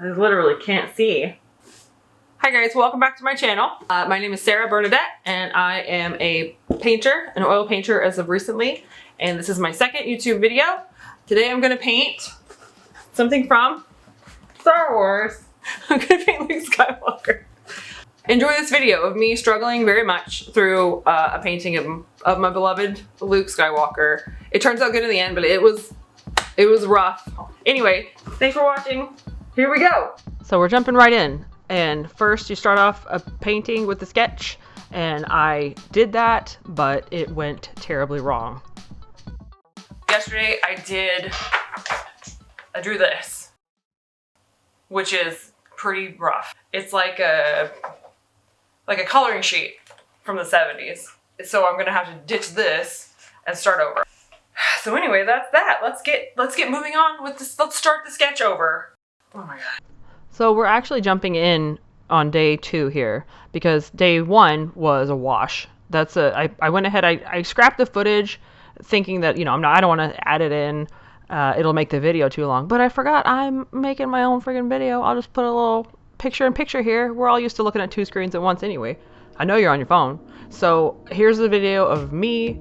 I literally can't see. Hi guys, welcome back to my channel. My name is Sarah Bernadette and I am a painter, an oil painter as of recently. And this is my second YouTube video. Today I'm gonna paint something from Star Wars. I'm gonna paint Luke Skywalker. Enjoy this video of me struggling very much through a painting of my beloved Luke Skywalker. It turns out good in the end, but it was rough. Anyway, thanks for watching. Here we go. So we're jumping right in. And first you start off a painting with the sketch, and I did that, but it went terribly wrong. Yesterday I drew this, which is pretty rough. It's like a coloring sheet from the 70s. So I'm gonna have to ditch this and start over. So anyway, that's that. Let's get moving on with this. Let's start the sketch over. Oh my god. So we're actually jumping in on day 2 here because day 1 was a wash. I went ahead, I scrapped the footage thinking that, you know, I don't want to add it in. It'll make the video too long, but I forgot I'm making my own friggin' video. I'll just put a little picture-in-picture here. We're all used to looking at 2 screens at once anyway. I know you're on your phone. So here's the video of me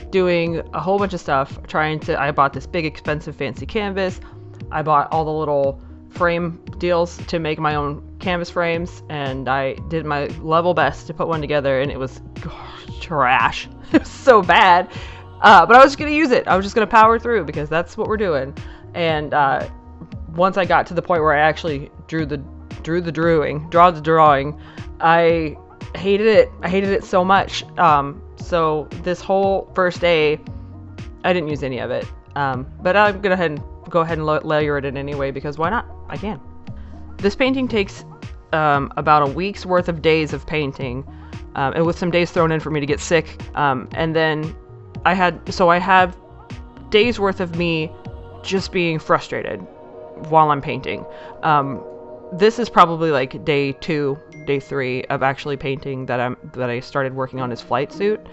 doing a whole bunch of stuff, I bought this big expensive fancy canvas. I bought all the little frame deals to make my own canvas frames, and I did my level best to put one together, and it was trash. It was so bad, but I was just gonna use it. I was just gonna power through because that's what we're doing. And once I got to the point where I actually draw the drawing, I hated it. I hated it so much. So this whole first day I didn't use any of it, but I'm gonna go ahead and layer it in anyway because why not? I can. This painting takes about a week's worth of days of painting, and with some days thrown in for me to get sick. And then I have days worth of me just being frustrated while I'm painting. This is probably like day 2, day 3 of actually painting that I started working on his flight suit.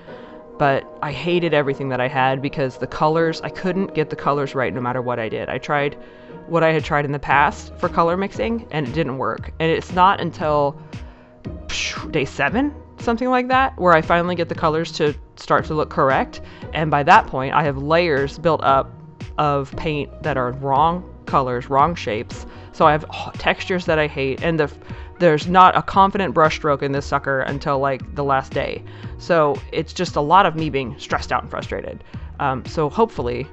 But I hated everything that I had because the colors, I couldn't get the colors right no matter what I did. I tried what I had tried in the past for color mixing and it didn't work. And it's not until day 7, something like that, where I finally get the colors to start to look correct. And by that point, I have layers built up of paint that are wrong colors, wrong shapes. So I have textures that I hate, and there's not a confident brush stroke in this sucker until like the last day. So it's just a lot of me being stressed out and frustrated. So hopefully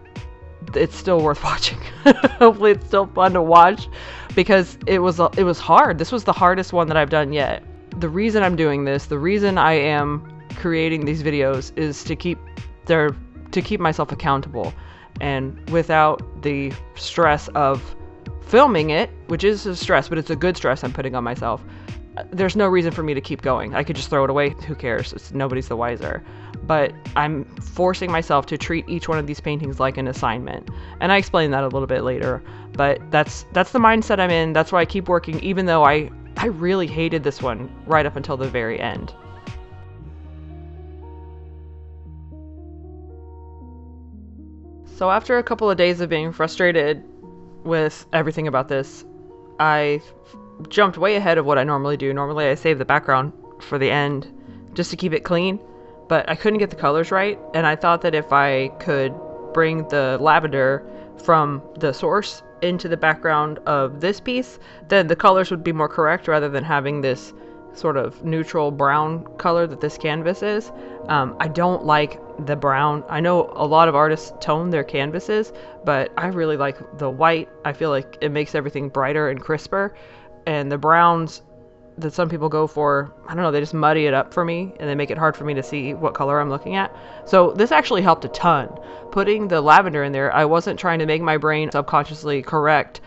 it's still worth watching. Hopefully it's still fun to watch because it was hard. This was the hardest one that I've done yet. The reason I'm doing this, the reason I am creating these videos is to keep myself accountable, and without the stress of filming it, which is a stress, but it's a good stress I'm putting on myself. There's no reason for me to keep going. I could just throw it away. Who cares? Nobody's the wiser. But I'm forcing myself to treat each one of these paintings like an assignment. And I explain that a little bit later. But that's the mindset I'm in. That's why I keep working, even though I really hated this one right up until the very end. So after a couple of days of being frustrated with everything about this, I jumped way ahead of what I normally do. Normally I save the background for the end just to keep it clean, but I couldn't get the colors right, and I thought that if I could bring the lavender from the source into the background of this piece, then the colors would be more correct rather than having this sort of neutral brown color that this canvas is. I don't like the brown. I know a lot of artists tone their canvases, but I really like the white. I feel like it makes everything brighter and crisper, and the browns that some people go for, I don't know, they just muddy it up for me and they make it hard for me to see what color I'm looking at. So this actually helped a ton. Putting the lavender in there, I wasn't trying to make my brain subconsciously correct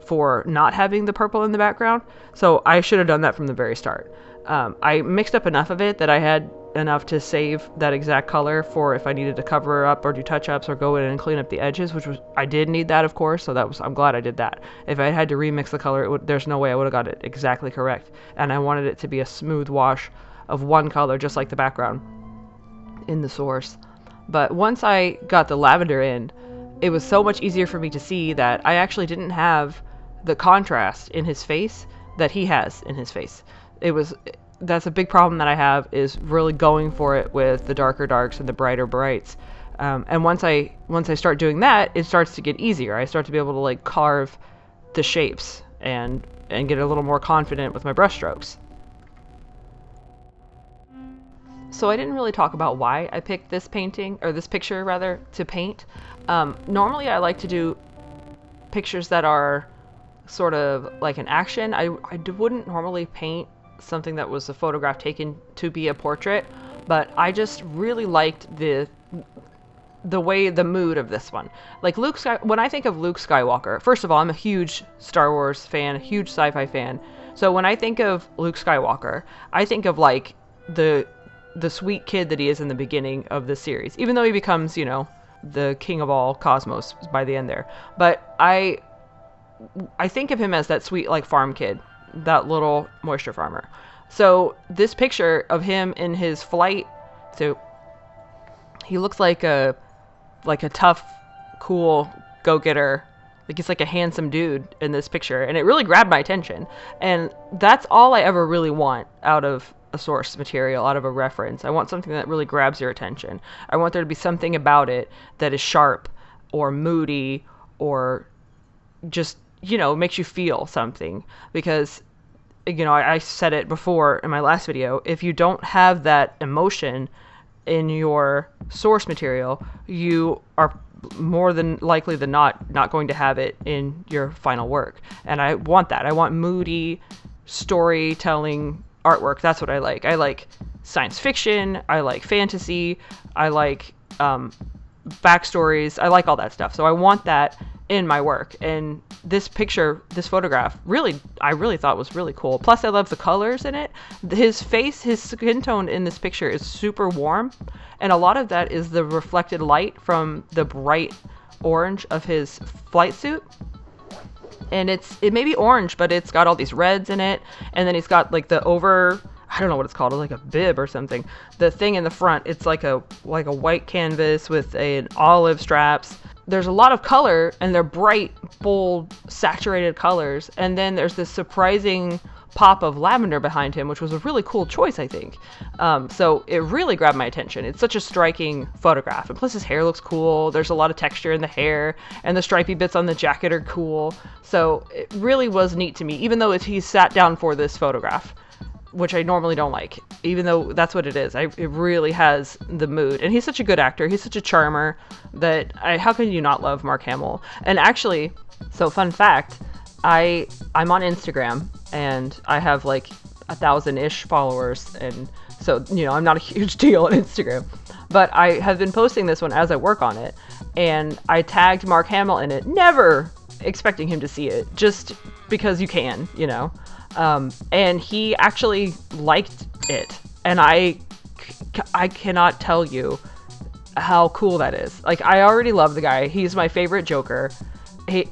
for not having the purple in the background, so I should have done that from the very start. I mixed up enough of it that I had enough to save that exact color for if I needed to cover up or do touch-ups or go in and clean up the edges, which was, I did need that, of course, so I'm glad I did that. If I had to remix the color, there's no way I would have got it exactly correct, and I wanted it to be a smooth wash of one color, just like the background in the source. But once I got the lavender in, it was so much easier for me to see that I actually didn't have the contrast in his face that he has in his face. That's a big problem that I have, is really going for it with the darker darks and the brighter brights. And once I start doing that, it starts to get easier. I start to be able to like carve the shapes and get a little more confident with my brush strokes. So I didn't really talk about why I picked this painting, or this picture rather, to paint. Normally I like to do pictures that are sort of like an action. I wouldn't normally paint something that was a photograph taken to be a portrait, but I just really liked the mood of this one. Like when I think of Luke Skywalker, first of all, I'm a huge Star Wars fan, a huge sci-fi fan. So when I think of Luke Skywalker, I think of like the sweet kid that he is in the beginning of the series, even though he becomes, you know, the king of all cosmos by the end there. But I think of him as that sweet, like, farm kid, that little moisture farmer. So this picture of him in his flight suit, he looks like a tough, cool go-getter. Like, he's like a handsome dude in this picture, and it really grabbed my attention. And that's all I ever really want out of a source material, out of a reference. I want something that really grabs your attention. I want there to be something about it that is sharp or moody or just, you know, makes you feel something. Because, you know, I said it before in my last video, if you don't have that emotion in your source material, you are more than likely than not going to have it in your final work. And I want that. I want moody storytelling artwork. That's what I like. I like science fiction. I like fantasy. I like backstories. I like all that stuff. So I want that in my work. And this picture, this photograph, I really thought was really cool. Plus, I love the colors in it. His face, his skin tone in this picture is super warm. And a lot of that is the reflected light from the bright orange of his flight suit. And it may be orange, but it's got all these reds in it. And then he's got like I don't know what it's called, like a bib or something. The thing in the front, it's like a white canvas with an olive straps. There's a lot of color, and they're bright, bold, saturated colors. And then there's this surprising pop of lavender behind him, which was a really cool choice, I think. So it really grabbed my attention. It's such a striking photograph. And plus his hair looks cool. There's a lot of texture in the hair, and the stripy bits on the jacket are cool. So it really was neat to me, even though he sat down for this photograph, which I normally don't like, even though that's what it is. It really has the mood. And he's such a good actor. He's such a charmer that how can you not love Mark Hamill? And actually, so fun fact, I'm on Instagram, and I have like 1,000-ish followers, and so, you know, I'm not a huge deal on Instagram, but I have been posting this one as I work on it, and I tagged Mark Hamill in it, never expecting him to see it, just because you can, you know, and he actually liked it, and I cannot tell you how cool that is. Like, I already love the guy. He's my favorite Joker. He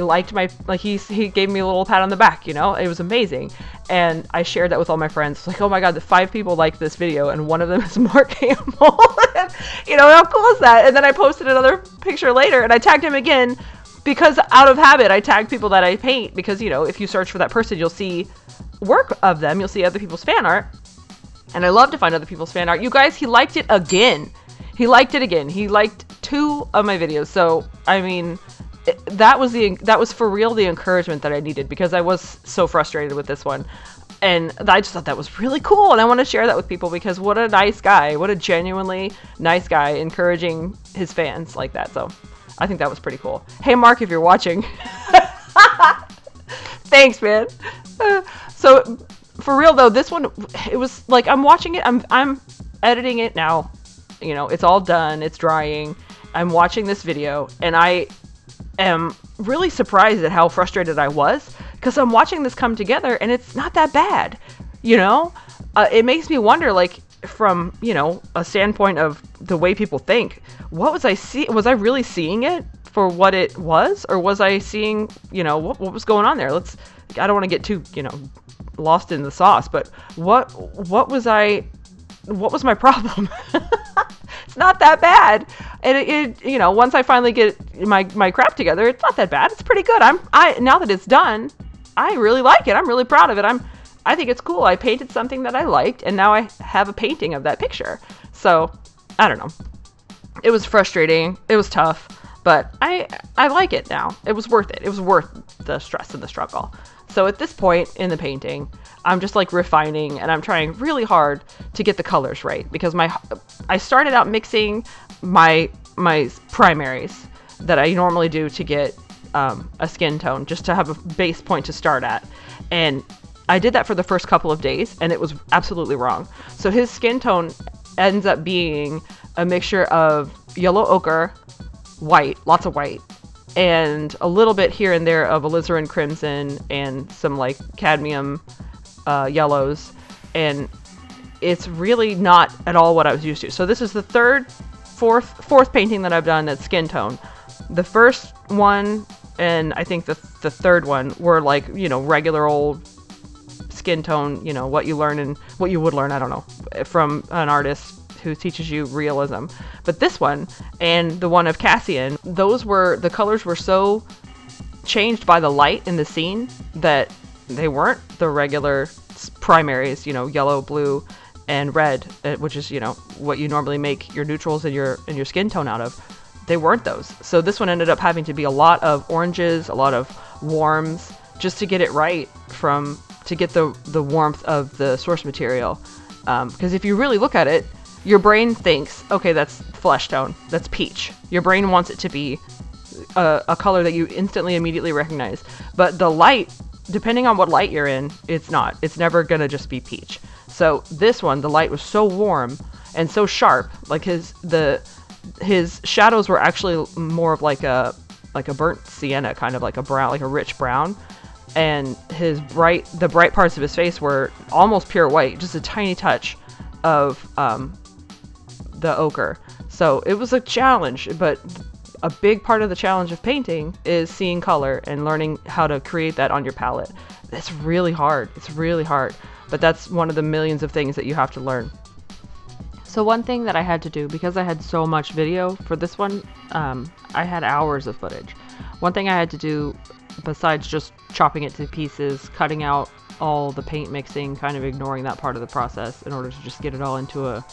liked he gave me a little pat on the back, you know. It was amazing. And I shared that with all my friends. Like, oh my god, the 5 people liked this video, and one of them is Mark Hamill. You know, how cool is that? And then I posted another picture later, and I tagged him again, because out of habit I tag people that I paint, because, you know, if you search for that person, you'll see work of them, you'll see other people's fan art, and I love to find other people's fan art. You guys, he liked it again. He liked 2 of my videos. So I mean, that was for real the encouragement that I needed, because I was so frustrated with this one, and I just thought that was really cool, and I want to share that with people, because what a nice guy, what a genuinely nice guy, encouraging his fans like that. So I think that was pretty cool. Hey Mark, if you're watching, thanks, man. So for real though, this one, it was like, I'm watching it, I'm editing it now, you know, it's all done, it's drying, I'm watching this video, and I am really surprised at how frustrated I was, because I'm watching this come together, and it's not that bad, you know. It makes me wonder, like, from, you know, a standpoint of the way people think, what was I really seeing it for what it was, or was I seeing, you know, what was going on there? I don't want to get too, you know, lost in the sauce, but what was my problem? It's not that bad. And once I finally get my crap together, it's not that bad. It's pretty good. Now that it's done, I really like it. I'm really proud of it. I think it's cool. I painted something that I liked, and now I have a painting of that picture. So, I don't know. It was frustrating. It was tough, but I like it now. It was worth it. It was worth the stress and the struggle. So at this point in the painting, I'm just like refining, and I'm trying really hard to get the colors right, because I started out mixing my primaries that I normally do to get a skin tone, just to have a base point to start at. And I did that for the first couple of days, and it was absolutely wrong. So his skin tone ends up being a mixture of yellow ochre, white, lots of white, and a little bit here and there of alizarin crimson and some like cadmium yellows. And it's really not at all what I was used to. So this is the fourth painting that I've done that's skin tone. The first one and I think the third one were like, regular old skin tone, what you learn and what you would learn, I don't know, from an artist who teaches you realism. But this one and the one of Cassian, the colors were so changed by the light in the scene that they weren't the regular primaries, yellow, blue, and red, which is, what you normally make your neutrals and your skin tone out of. They weren't those. So this one ended up having to be a lot of oranges, a lot of warms, just to get it right, to get the warmth of the source material. Because if you really look at it, your brain thinks, okay, that's flesh tone, that's peach. Your brain wants it to be a color that you instantly, immediately recognize. But the light, depending on what light you're in, it's not. It's never going to just be peach. So this one, the light was so warm and so sharp, like his shadows were actually more of like a burnt sienna, kind of like a brown, like a rich brown. And the bright parts of his face were almost pure white, just a tiny touch of the ochre. So it was a challenge, but a big part of the challenge of painting is seeing color and learning how to create that on your palette. It's really hard. It's really hard. But that's one of the millions of things that you have to learn. So one thing that I had to do, because I had so much video for this one, I had hours of footage. One thing I had to do, besides just chopping it to pieces, cutting out all the paint mixing, kind of ignoring that part of the process in order to just get it all into a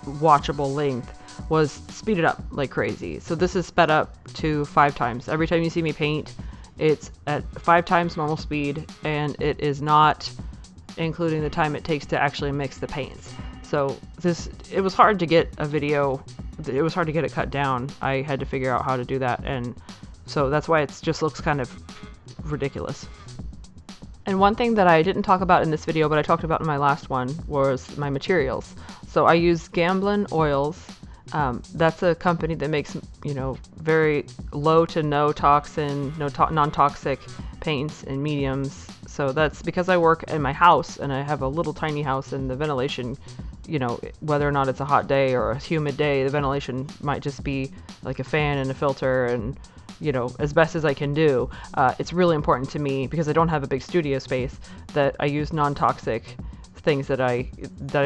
watchable length, was speed it up like crazy. So this is sped up to 5 times. Every time you see me paint, it's at 5 times normal speed, and it is not including the time it takes to actually mix the paints. So it was hard to get a video, it was hard to get it cut down. I had to figure out how to do that, and so that's why it just looks kind of ridiculous. And one thing that I didn't talk about in this video, but I talked about in my last one, was my materials. So I use Gamblin oils. That's a company that makes, very low to no toxin, non-toxic paints and mediums. So that's because I work in my house, and I have a little tiny house, and the ventilation, whether or not it's a hot day or a humid day, the ventilation might just be like a fan and a filter, and as best as I can do. It's really important to me, because I don't have a big studio space, that I use non-toxic things that I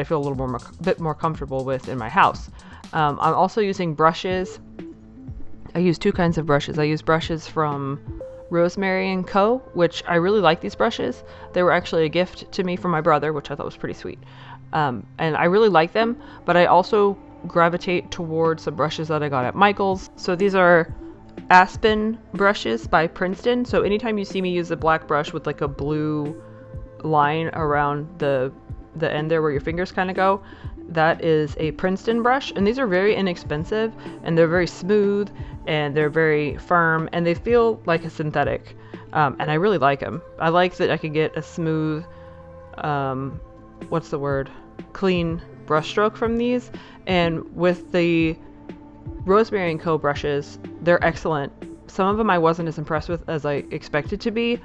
feel a little bit more comfortable with in my house. I'm also using brushes. I use 2 kinds of brushes. I use brushes from Rosemary & Co., which I really like these brushes. They were actually a gift to me from my brother, which I thought was pretty sweet. And I really like them, but I also gravitate towards some brushes that I got at Michael's. So these are Aspen brushes by Princeton. So anytime you see me use a black brush with like a blue line around the end there where your fingers kind of go, that is a Princeton brush. And these are very inexpensive, and they're very smooth, and they're very firm, and they feel like a synthetic. And I really like them. I like that I can get a smooth, clean brush stroke from these. And with the Rosemary & Co. brushes, they're excellent. Some of them I wasn't as impressed with as I expected to be.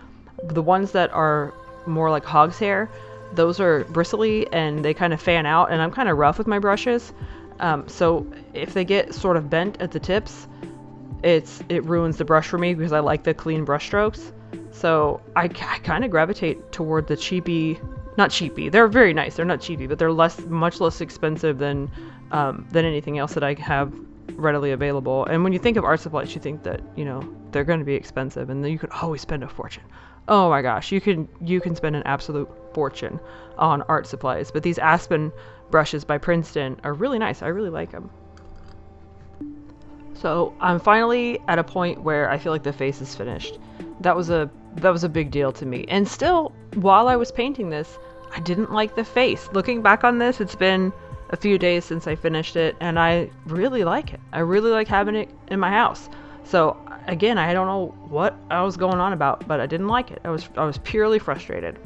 The ones that are more like hog's hair, those are bristly and they kind of fan out, and I'm kind of rough with my brushes. So if they get sort of bent at the tips, it ruins the brush for me, because I like the clean brush strokes. So I kind of gravitate toward the not cheapy, they're very nice, they're not cheapy, but they're much less expensive than than anything else that I have readily available. And when you think of art supplies, you think that, you know, they're going to be expensive and then you could always spend a fortune. Oh my gosh, you can spend an absolute fortune on art supplies. But these Aspen brushes by Princeton are really nice. I really like them. So I'm finally at a point where I feel like the face is finished. That was a big deal to me. And still, while I was painting this, I didn't like the face. Looking back on this, it's been a few days since I finished it, and I really like it. I really like having it in my house. So again, I don't know what I was going on about, but I didn't like it. I was purely frustrated.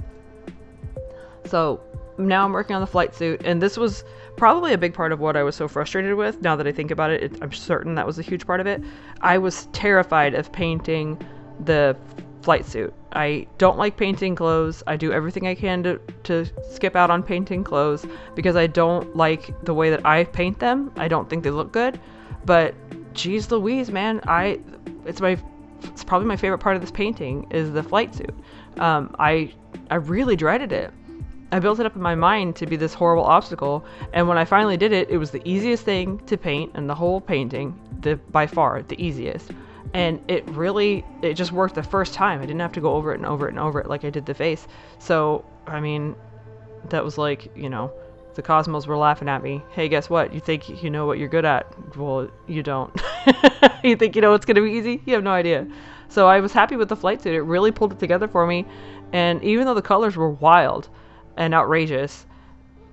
So now I'm working on the flight suit, and this was probably a big part of what I was so frustrated with. Now that I think about it, I'm certain that was a huge part of it. I was terrified of painting the flight suit. I don't like painting clothes. I do everything I can to skip out on painting clothes because I don't like the way that I paint them. I don't think they look good. But geez Louise, man, it's probably my favorite part of this painting is the flight suit. I really dreaded it. I built it up in my mind to be this horrible obstacle, and when I finally did it, it was the easiest thing to paint in the whole painting, by far the easiest. And it just worked the first time. I didn't have to go over it and over it and over it like I did the face. So, I mean, that was like, you know, the Cosmos were laughing at me. Hey, guess what? You think you know what you're good at? Well, you don't. You think you know what's going to be easy? You have no idea. So I was happy with the flight suit. It really pulled it together for me. And even though the colors were wild and outrageous,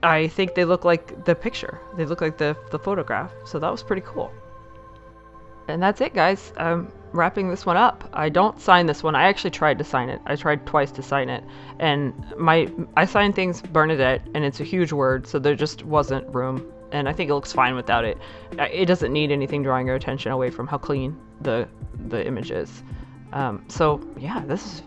I think they look like the picture. They look like the photograph. So that was pretty cool. And that's it, guys. I'm wrapping this one up. I don't sign this one. I actually tried to sign it. I tried twice to sign it. And I signed things Bernadette, and it's a huge word, so there just wasn't room. And I think it looks fine without it. It doesn't need anything drawing your attention away from how clean the image is. So yeah, this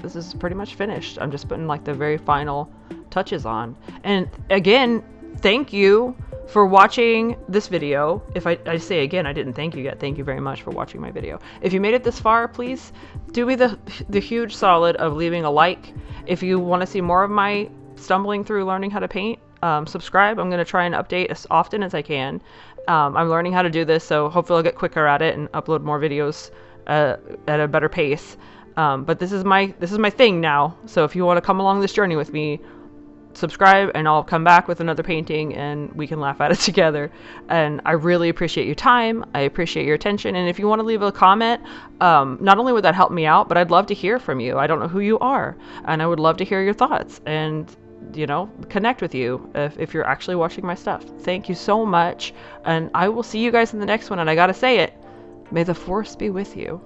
is pretty much finished. I'm just putting like the very final touches on. And again, thank you for watching this video. If I say again, I didn't thank you yet. Thank you very much for watching my video. If you made it this far, please do me the huge solid of leaving a like. If you want to see more of my stumbling through learning how to paint, subscribe. I'm going to try and update as often as I can. I'm learning how to do this, so hopefully I'll get quicker at it and upload more videos at a better pace. But this is my thing now. So if you want to come along this journey with me, subscribe and I'll come back with another painting and we can laugh at it together. And I really appreciate your time. I appreciate your attention. And if you want to leave a comment, not only would that help me out, but I'd love to hear from you. I don't know who you are, and I would love to hear your thoughts and, you know, connect with you if you're actually watching my stuff. Thank you so much, and I will see you guys in the next one. And I gotta say it, may the force be with you.